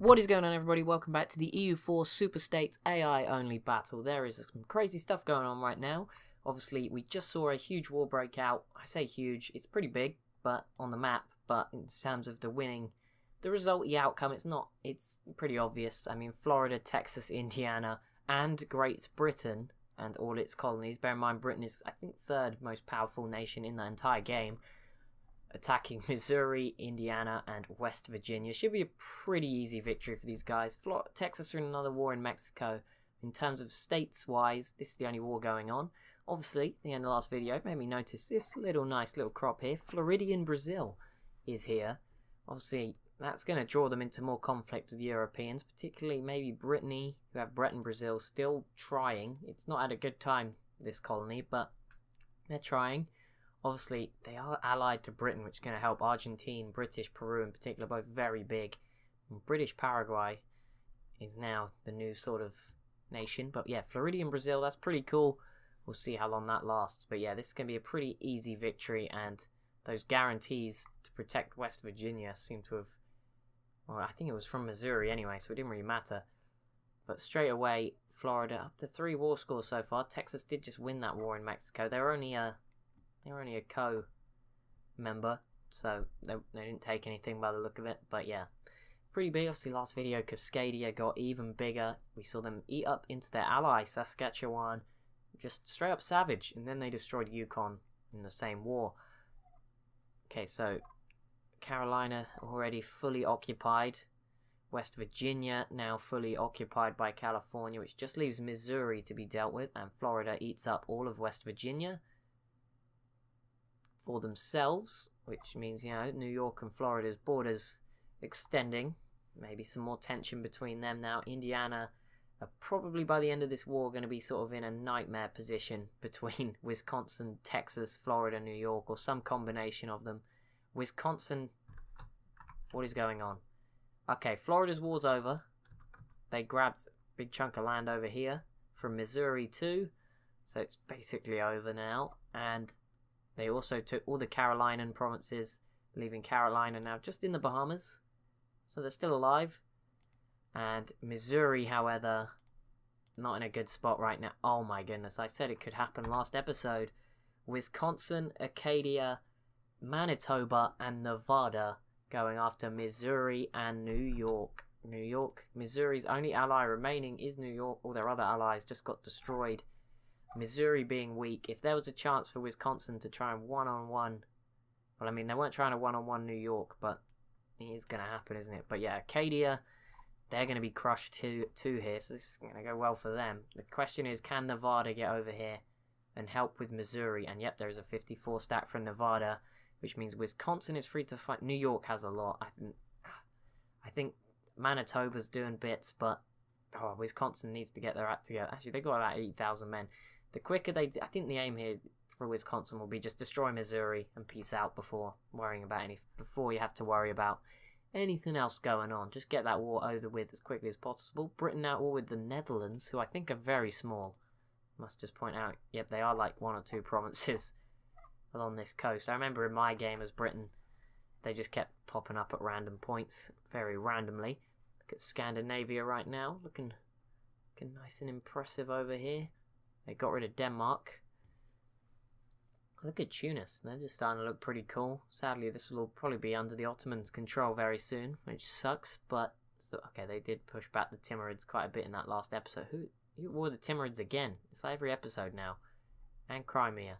What is going on, everybody? Welcome back to the EU4 Super States AI only battle. There is some crazy stuff going on right now. Obviously, we just saw a huge war break out. I say huge, it's pretty big, but on the map. But in terms of the resulty outcome, it's pretty obvious. I mean, Florida, Texas, Indiana, and Great Britain and all its colonies. Bear in mind, Britain is, I think, third most powerful nation in the entire game. Attacking Missouri, Indiana, and West Virginia. Should be a pretty easy victory for these guys. Texas are in another war in Mexico. In terms of states-wise, this is the only war going on. Obviously, the end of the last video made me notice this nice little crop here. Floridian Brazil is here. Obviously, that's going to draw them into more conflict with the Europeans, particularly maybe Brittany, who have Breton Brazil still trying. It's not had a good time, this colony, but they're trying. Obviously, they are allied to Britain, which is going to help Argentina, British Peru in particular, both very big. And British Paraguay is now the new sort of nation. But yeah, Floridian Brazil, that's pretty cool. We'll see how long that lasts. But yeah, this is going to be a pretty easy victory. And those guarantees to protect West Virginia seem to have... Well, I think it was from Missouri anyway, so it didn't really matter. But straight away, Florida, up to 3 war scores so far. Texas did just win that war in Mexico. They were only a co-member, so they didn't take anything by the look of it. But yeah, pretty big. Obviously, last video, Cascadia got even bigger. We saw them eat up into their ally, Saskatchewan, just straight up savage, and then they destroyed Yukon in the same war. Okay, so Carolina already fully occupied. West Virginia now fully occupied by California, which just leaves Missouri to be dealt with, and Florida eats up all of West Virginia for themselves, which means, you know, New York and Florida's borders extending. Maybe some more tension between them now. Indiana are probably by the end of this war going to be sort of in a nightmare position between Wisconsin, Texas, Florida, New York, or some combination of them. Wisconsin, what is going on? Okay, Florida's war's over. They grabbed a big chunk of land over here from Missouri too, so it's basically over now. And they also took all the Carolinan provinces, leaving Carolina now just in the Bahamas. So they're still alive. And Missouri, however, not in a good spot right now. Oh my goodness, I said it could happen last episode. Wisconsin, Acadia, Manitoba, and Nevada going after Missouri and New York. Missouri's only ally remaining is New York. All their other allies just got destroyed. Missouri being weak. If there was a chance for Wisconsin to try and one-on-one... Well, I mean, they weren't trying to one-on-one New York, but it is going to happen, isn't it? But yeah, Acadia, they're going to be crushed too here, so this is going to go well for them. The question is, can Nevada get over here and help with Missouri? And yep, there's a 54 stack from Nevada, which means Wisconsin is free to fight. New York has a lot. I think Manitoba's doing bits, but Wisconsin needs to get their act together. Actually, they got about 80,000 men. The quicker I think the aim here for Wisconsin will be just destroy Missouri and peace out before you have to worry about anything else going on. Just get that war over with as quickly as possible. Britain now war with the Netherlands, who I think are very small. Must just point out, yep, they are like 1 or 2 provinces along this coast. I remember in my game as Britain, they just kept popping up at random points, very randomly. Look at Scandinavia right now, looking nice and impressive over here. They got rid of Denmark. Look at Tunis. They're just starting to look pretty cool. Sadly, this will probably be under the Ottomans' control very soon, which sucks. But okay, they did push back the Timurids quite a bit in that last episode. Who wore the Timurids again? It's like every episode now. And Crimea.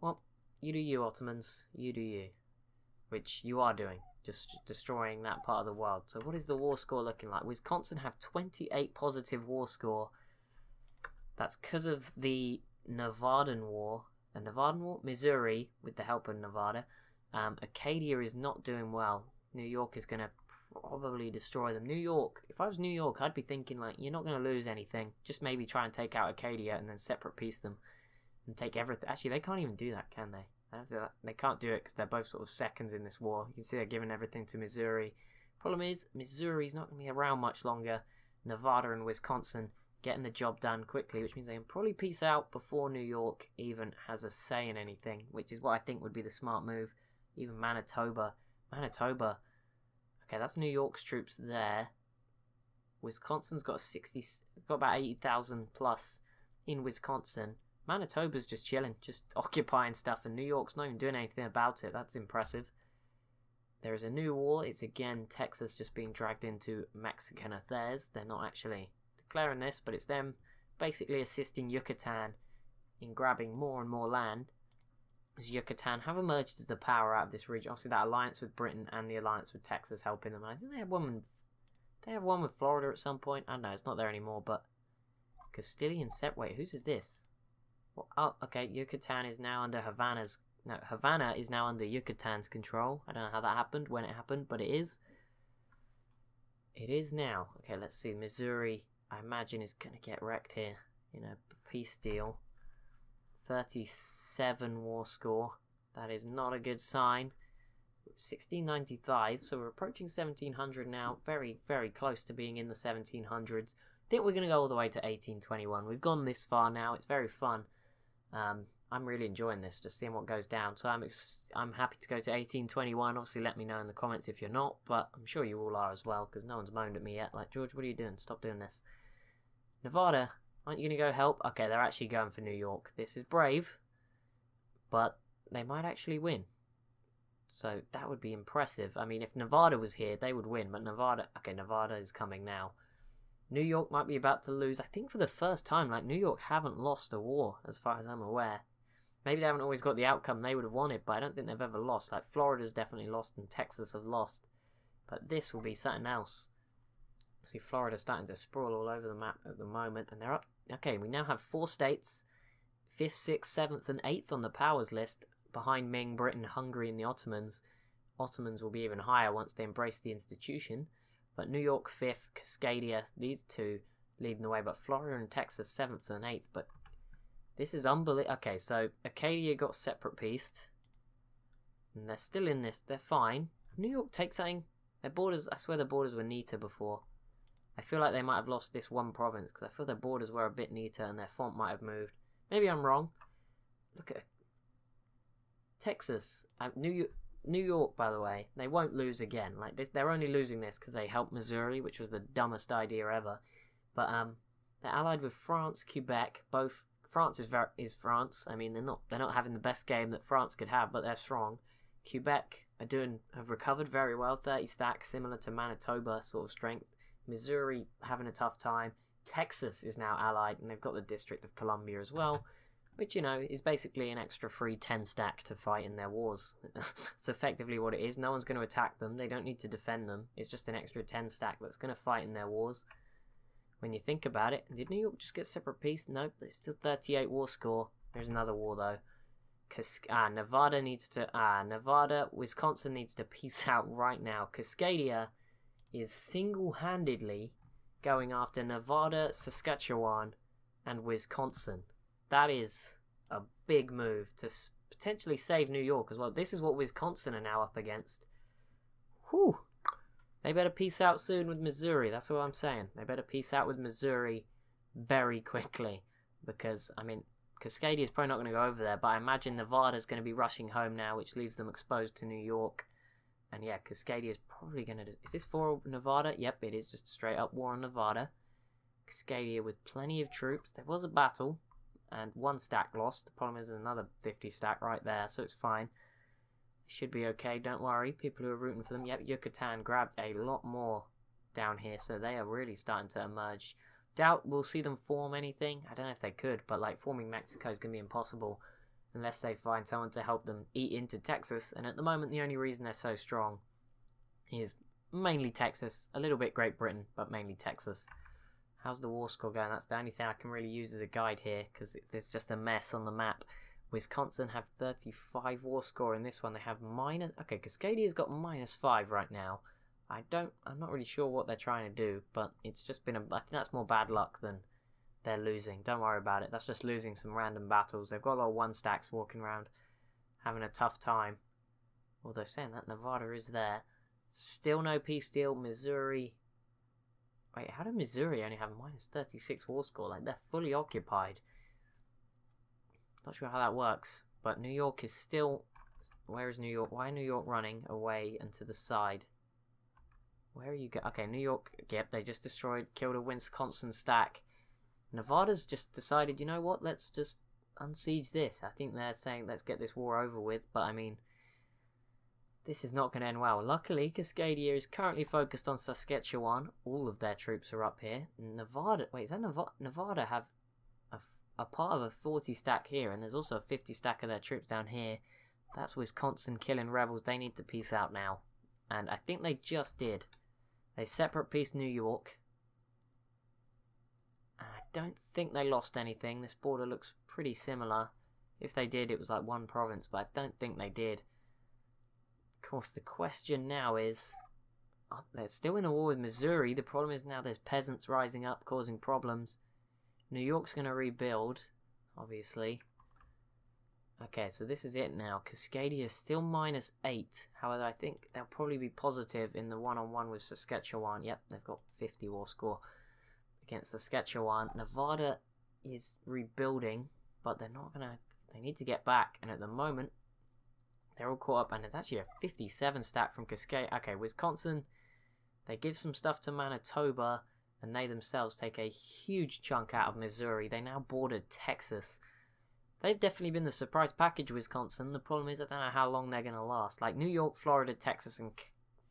Well, you do you, Ottomans. You do you. Which you are doing. Just destroying that part of the world. So what is the war score looking like? Wisconsin have 28 positive war score. That's because of the Nevadan War. The Nevadan War? Missouri, with the help of Nevada. Acadia is not doing well. New York is going to probably destroy them. New York, if I was New York, I'd be thinking, like, you're not going to lose anything. Just maybe try and take out Acadia and then separate piece them. And take everything. Actually, they can't even do that, can they? They can't do it because they're both sort of seconds in this war. You can see they're giving everything to Missouri. Problem is, Missouri's not going to be around much longer. Nevada and Wisconsin getting the job done quickly, which means they can probably peace out before New York even has a say in anything, which is what I think would be the smart move. Even Manitoba. Okay, Okay, that's New York's troops there. Wisconsin's got got about 80,000 plus in Wisconsin. Manitoba's just chilling, just occupying stuff, and New York's not even doing anything about it. That's impressive. There is a new war. It's again Texas just being dragged into Mexican affairs. They're not actually declaring this, but it's them basically assisting Yucatan in grabbing more and more land. As Yucatan have emerged as the power out of this region. Obviously that alliance with Britain and the alliance with Texas helping them. I think they have one with Florida at some point. I don't know, it's not there anymore, but Castilian wait, whose is this? Well, oh, okay, Yucatan is now under Havana is now under Yucatan's control. I don't know how that happened, when it happened, but it is. It is now. Okay, let's see. Missouri, I imagine, is going to get wrecked here in a peace deal. 37 war score. That is not a good sign. 1695, so we're approaching 1700 now. Very, very close to being in the 1700s. I think we're going to go all the way to 1821. We've gone this far now. It's very fun. I'm really enjoying this, just seeing what goes down. So I'm happy to go to 1821. Obviously, let me know in the comments if you're not, but I'm sure you all are as well, because no one's moaned at me yet. Like, George, what are you doing? Stop doing this. Nevada, aren't you going to go help? Okay, they're actually going for New York. This is brave, but they might actually win. So that would be impressive. I mean, if Nevada was here, they would win, but Nevada is coming now. New York might be about to lose. I think for the first time, like, New York haven't lost a war, as far as I'm aware. Maybe they haven't always got the outcome they would have wanted, but I don't think they've ever lost. Like, Florida's definitely lost and Texas have lost. But this will be something else. See, Florida's starting to sprawl all over the map at the moment, and they're up. Okay, we now have 4 states, 5th, 6th, 7th, and 8th on the powers list, behind Ming, Britain, Hungary, and the Ottomans. Ottomans will be even higher once they embrace the institution. But New York 5th, Cascadia, these two leading the way, but Florida and Texas 7th and 8th. But this is unbelievable. Okay, so Acadia got separate pieced, and they're still in this. They're fine. New York takes something. Their borders, I swear their borders were neater before. I feel like they might have lost this one province, because I feel their borders were a bit neater and their font might have moved. Maybe I'm wrong. Look at Texas. New York, by the way, they won't lose again. Like this, they're only losing this because they helped Missouri, which was the dumbest idea ever. But they're allied with France, Quebec. Both France is France. I mean, they're not having the best game that France could have, but they're strong. Quebec have recovered very well. 30 stack, similar to Manitoba sort of strength. Missouri having a tough time. Texas is now allied, and they've got the District of Columbia as well, which, you know, is basically an extra free 10 stack to fight in their wars. It's effectively what it is. No one's going to attack them. They don't need to defend them. It's just an extra 10 stack that's going to fight in their wars. When you think about it, did New York just get separate peace? Nope, there's still 38 war score. There's another war, though. Wisconsin needs to peace out right now. Cascadia is single-handedly going after Nevada, Saskatchewan, and Wisconsin. That is a big move to potentially save New York as well. This is what Wisconsin are now up against. Whew. They better peace out soon with Missouri. That's what I'm saying. They better peace out with Missouri very quickly. Because, I mean, Cascadia is probably not going to go over there. But I imagine Nevada's going to be rushing home now, which leaves them exposed to New York. And yeah, Cascadia is probably going to... Is this for Nevada? Yep, it is. Just a straight up war on Nevada. Cascadia with plenty of troops. There was a battle. And 1 stack lost. The problem is there's another 50 stack right there, so it's fine. It should be okay, don't worry. People who are rooting for them. Yep, Yucatan grabbed a lot more down here, so they are really starting to emerge. Doubt we'll see them form anything. I don't know if they could, but like forming Mexico is going to be impossible unless they find someone to help them eat into Texas. And at the moment, the only reason they're so strong is mainly Texas. A little bit Great Britain, but mainly Texas. How's the war score going? That's the only thing I can really use as a guide here, because there's just a mess on the map. Wisconsin have 35 war score. In this one, they have minus... Okay, Cascadia's got -5 right now. I'm not really sure what they're trying to do, but it's just been I think that's more bad luck than they're losing. Don't worry about it. That's just losing some random battles. They've got a lot of 1 stacks walking around, having a tough time. Although saying that, Nevada is there. Still no peace deal. Missouri... Wait, how did Missouri only have -36 war score? Like, they're fully occupied. Not sure how that works. But New York is still... Where is New York? Why is New York running away and to the side? Where are you go? Okay, New York. Yep, they just killed a Wisconsin stack. Nevada's just decided, you know what? Let's just unsiege this. I think they're saying, let's get this war over with. But I mean, this is not going to end well. Luckily, Cascadia is currently focused on Saskatchewan. All of their troops are up here. Nevada. Wait, is that Nevada have a part of a 40 stack here, and there's also a 50 stack of their troops down here. That's Wisconsin killing rebels. They need to peace out now. And I think they just did. They separate peace New York. And I don't think they lost anything. This border looks pretty similar. If they did, it was like one province, but I don't think they did. Of course, the question now is, they're still in a war with Missouri. The problem is now there's peasants rising up, causing problems. New York's going to rebuild, obviously. Okay, so this is it now. Cascadia is still -8. However, I think they'll probably be positive in the one-on-one with Saskatchewan. Yep, they've got 50 war score against Saskatchewan. Nevada is rebuilding, but they're not going to... They need to get back, and at the moment, they're all caught up, and there's actually a 57 stack from Cascadia. Okay, Wisconsin, they give some stuff to Manitoba, and they themselves take a huge chunk out of Missouri. They now border Texas. They've definitely been the surprise package, Wisconsin. The problem is I don't know how long they're going to last. Like New York, Florida, Texas, and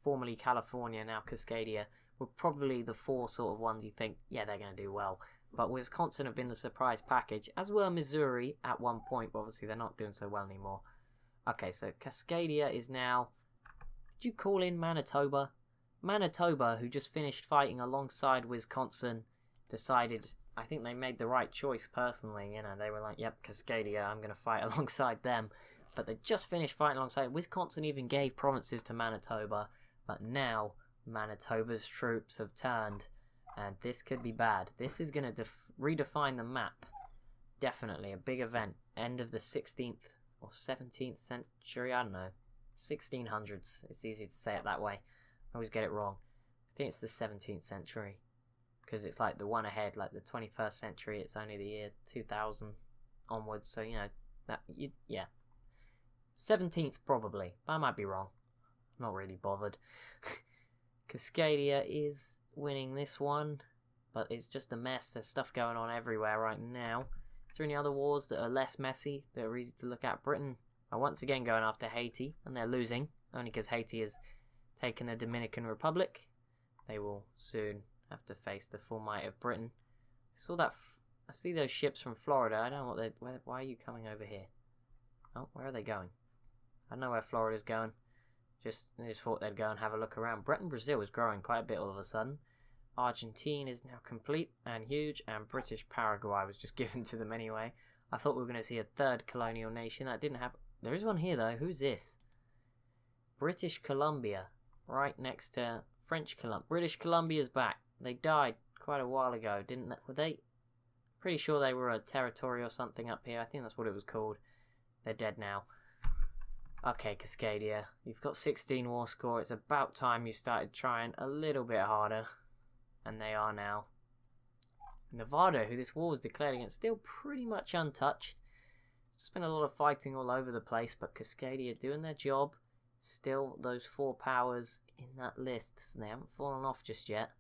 formerly California, now Cascadia, were probably the four sort of ones you think, yeah, they're going to do well. But Wisconsin have been the surprise package, as were Missouri at one point, but obviously they're not doing so well anymore. Okay, so Cascadia is now... Did you call in Manitoba? Manitoba, who just finished fighting alongside Wisconsin, decided... I think they made the right choice personally, you know, they were like, yep, Cascadia, I'm going to fight alongside them. But they just finished fighting alongside. Wisconsin even gave provinces to Manitoba, but now Manitoba's troops have turned, and this could be bad. This is going to redefine the map. Definitely a big event. End of the 16th or 17th century, I don't know. 1600s, it's easy to say it that way. I always get it wrong. I think it's the 17th century. Because it's like the one ahead, like the 21st century, it's only the year 2000 onwards, so you know, yeah. 17th probably, I might be wrong. I'm not really bothered. Cascadia is winning this one, but it's just a mess. There's stuff going on everywhere right now. Is there any other wars that are less messy, that are easy to look at? Britain are once again going after Haiti, and they're losing, only because Haiti has taken the Dominican Republic. They will soon have to face the full might of Britain. I see those ships from Florida. I don't know why are you coming over here? Oh, where are they going? I don't know where Florida's going. They just thought they'd go and have a look around. Brazil is growing quite a bit all of a sudden. Argentina is now complete and huge, and British Paraguay was just given to them anyway. I thought we were going to see a third colonial nation. That didn't happen. There is one here though. Who's this? British Columbia, right next to French Columbia. British Columbia's back. They died quite a while ago, didn't they? Were they? Pretty sure they were a territory or something up here. I think that's what it was called. They're dead now. Okay, Cascadia. You've got 16 war score. It's about time you started trying a little bit harder. And they are now. Nevada, who this war was declared against, still pretty much untouched. There's been a lot of fighting all over the place, but Cascadia doing their job. Still those four powers in that list. So they haven't fallen off just yet.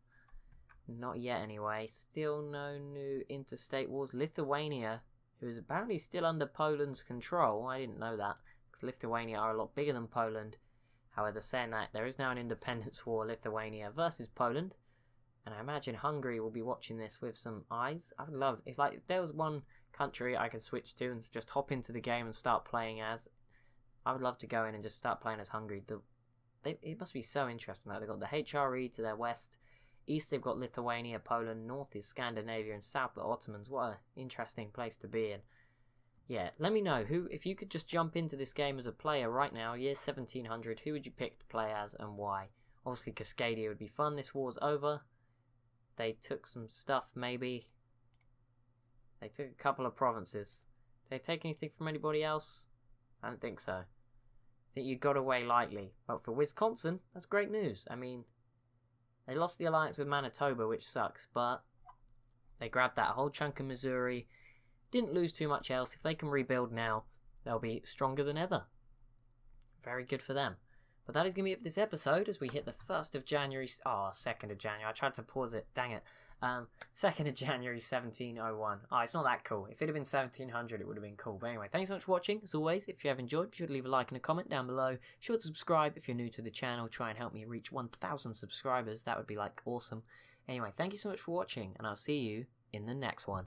Not yet anyway. Still no new interstate wars. Lithuania, who is apparently still under Poland's control. I didn't know that, because Lithuania are a lot bigger than Poland. However, saying that, there is now an independence war, Lithuania versus Poland. And I imagine Hungary will be watching this with some eyes. I would love, if there was one country I could switch to and just hop into the game and start playing as, I would love to go in and just start playing as Hungary. It must be so interesting. Like, they've got the HRE to their west. East they've got Lithuania, Poland. North is Scandinavia, and south the Ottomans. What an interesting place to be in. Yeah, let me know if you could just jump into this game as a player right now, year 1700, who would you pick to play as and why? Obviously Cascadia would be fun. This war's over. They took some stuff, maybe. They took a couple of provinces. Did they take anything from anybody else? I don't think so. I think you got away lightly. But for Wisconsin, that's great news. I mean, they lost the alliance with Manitoba, which sucks, but they grabbed that whole chunk of Missouri. Didn't lose too much else. If they can rebuild now, they'll be stronger than ever. Very good for them. But that is going to be it for this episode as we hit the 1st of January... Oh, 2nd of January. I tried to pause it. Dang it. 2nd of January 1701. Oh, it's not that cool. If it had been 1700, it would have been cool. But anyway, thanks so much for watching. As always, if you have enjoyed, be sure to leave a like and a comment down below. Be sure to subscribe if you're new to the channel. Try and help me reach 1,000 subscribers. That would be, like, awesome. Anyway, thank you so much for watching, and I'll see you in the next one.